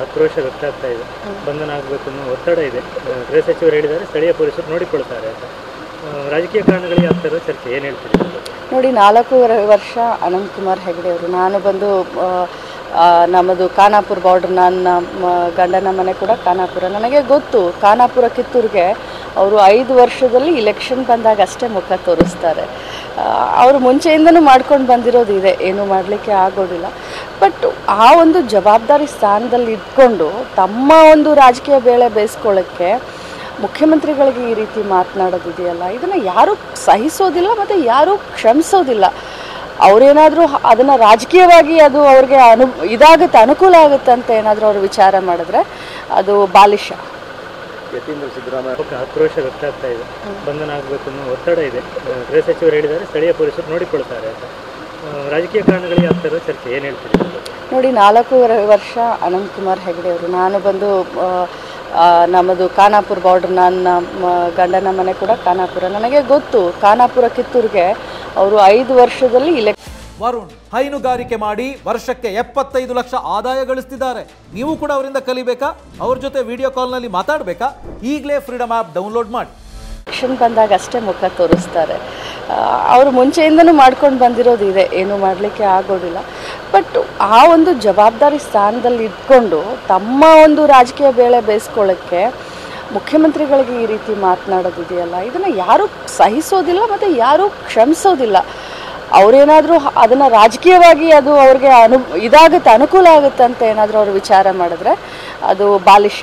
ಆಕ್ರೋಶ ವ್ಯಕ್ತ ಆಗ್ತಾ ಇದೆ. ಬಂಧನ ಆಗಬೇಕು ಅನ್ನೋ ಒತ್ತಡ ಇದೆ. ಗೃಹ ಸಚಿವರು ಹೇಳಿದ್ದಾರೆ, ಸ್ಥಳೀಯ ಪೊಲೀಸರು ನೋಡಿಕೊಳ್ತಾರೆ ಅಂತ. ರಾಜಕೀಯ ಕಾರಣಗಳಿಗೆ ಆಗ್ತಾ ಇರೋ ಚರ್ಚೆ ಏನು ಹೇಳ್ತೀರಿ? ನೋಡಿ, 4 ವರ್ಷ ಅನಂತಕುಮಾರ್ ಹೆಗಡೆ ಅವರು, ನಾನು ಬಂದು ನಮ್ಮದು ಖಾನಾಪುರ ಬಾರ್ಡ್ರ್, ನನ್ನ ಗಂಡನ ಮನೆ ಕೂಡ ಖಾನಾಪುರ. ನನಗೆ ಗೊತ್ತು, ಖಾನಾಪುರ ಕಿತ್ತೂರಿಗೆ ಅವರು 5 ವರ್ಷದಲ್ಲಿ ಇಲೆಕ್ಷನ್ ಬಂದಾಗ ಅಷ್ಟೇ ಮುಖ ತೋರಿಸ್ತಾರೆ. ಅವರು ಮುಂಚೆಯಿಂದನೂ ಮಾಡ್ಕೊಂಡು ಬಂದಿರೋದು ಇದೆ, ಏನೂ ಮಾಡಲಿಕ್ಕೆ ಆಗೋದಿಲ್ಲ. ಬಟ್ ಆ ಒಂದು ಜವಾಬ್ದಾರಿ ಸ್ಥಾನದಲ್ಲಿ ಇದ್ಕೊಂಡು ತಮ್ಮ ಒಂದು ರಾಜಕೀಯ ಬೇಳೆ ಬೇಯಿಸ್ಕೊಳ್ಳೋಕ್ಕೆ ಮುಖ್ಯಮಂತ್ರಿಗಳಿಗೆ ಈ ರೀತಿ ಮಾತನಾಡೋದಿದೆಯಲ್ಲ, ಇದನ್ನು ಯಾರೂ ಸಹಿಸೋದಿಲ್ಲ ಮತ್ತು ಯಾರೂ ಕ್ಷಮಿಸೋದಿಲ್ಲ. ಅವರೇನಾದರೂ ಅದನ್ನು ರಾಜಕೀಯವಾಗಿ ಅದು ಅವ್ರಿಗೆ ಇದಾಗುತ್ತೆ, ಅನುಕೂಲ ಆಗುತ್ತೆ ಅಂತ ಏನಾದರೂ ಅವರು ವಿಚಾರ ಮಾಡಿದ್ರೆ ಅದು ಬಾಲಿಶ. ಆಕ್ರೋಶ ವ್ಯಕ್ತ ಆಗ್ತಾ ಇದೆ. ಬಂಧನ ಆಗಬೇಕು ಅನ್ನೋ ಒತ್ತಡ ಇದೆ. ಗೃಹ ಸಚಿವರು ಹೇಳಿದ್ದಾರೆ, ಸ್ಥಳೀಯ ಪೊಲೀಸರು ನೋಡಿಕೊಳ್ತಾರೆ ಅಂತ. ರಾಜಕೀಯ ಕಾರಣಗಳಿಗೆ ಆಗ್ತಾ ಇರೋ ಚರ್ಚೆ ಏನು ಹೇಳ್ತೀರಿ? ನೋಡಿ, 4 ವರ್ಷ ಅನಂತಕುಮಾರ್ ಹೆಗಡೆ ಅವರು, ನಾನು ಬಂದು ನಮ್ಮದು ಖಾನಾಪುರ ಬಾರ್ಡ್ರ್, ನನ್ನ ಗಂಡನ ಮನೆ ಕೂಡ ಖಾನಾಪುರ. ನನಗೆ ಗೊತ್ತು, ಖಾನಾಪುರ ಕಿತ್ತೂರಿಗೆ ಅವರು 5 ವರ್ಷದಲ್ಲಿ ವರುಣ್ ಹೈನುಗಾರಿಕೆ ಮಾಡಿ ವರ್ಷಕ್ಕೆ 75 ಲಕ್ಷ ಆದಾಯ ಗಳಿಸ್ತಿದ್ದಾರೆ. ನೀವು ಕೂಡ ಅವರಿಂದ ಕಲಿಬೇಕಾ? ಅವ್ರ ಜೊತೆ ವಿಡಿಯೋ ಕಾಲ್ನಲ್ಲಿ ಮಾತಾಡಬೇಕಾ? ಈಗಲೇ ಫ್ರೀಡಮ್ ಆ್ಯಪ್ ಡೌನ್ಲೋಡ್ ಮಾಡಿ. ಎಲೆಕ್ಷನ್ ಬಂದಾಗ ಅಷ್ಟೇ ಮುಖ ತೋರಿಸ್ತಾರೆ. ಅವರು ಮುಂಚೆಯಿಂದನೂ ಮಾಡ್ಕೊಂಡು ಬಂದಿರೋದು ಇದೆ, ಏನೂ ಮಾಡಲಿಕ್ಕೆ ಆಗೋದಿಲ್ಲ. ಬಟ್ ಆ ಒಂದು ಜವಾಬ್ದಾರಿ ಸ್ಥಾನದಲ್ಲಿ ಇದ್ಕೊಂಡು ತಮ್ಮ ಒಂದು ರಾಜಕೀಯ ಬೇಳೆ ಬೇಯಿಸ್ಕೊಳ್ಳೋಕ್ಕೆ ಮುಖ್ಯಮಂತ್ರಿಗಳಿಗೆ ಈ ರೀತಿ ಮಾತನಾಡೋದಿದೆಯಲ್ಲ, ಇದನ್ನು ಯಾರೂ ಸಹಿಸೋದಿಲ್ಲ ಮತ್ತು ಯಾರೂ ಕ್ಷಮಿಸೋದಿಲ್ಲ. ಅವರೇನಾದರೂ ಅದನ್ನು ರಾಜಕೀಯವಾಗಿ ಅದು ಅವ್ರಿಗೆ ಇದಾಗುತ್ತೆ, ಅನುಕೂಲ ಆಗುತ್ತೆ ಅಂತ ಏನಾದರೂ ಅವರು ವಿಚಾರ ಮಾಡಿದ್ರೆ ಅದು ಬಾಲಿಶ.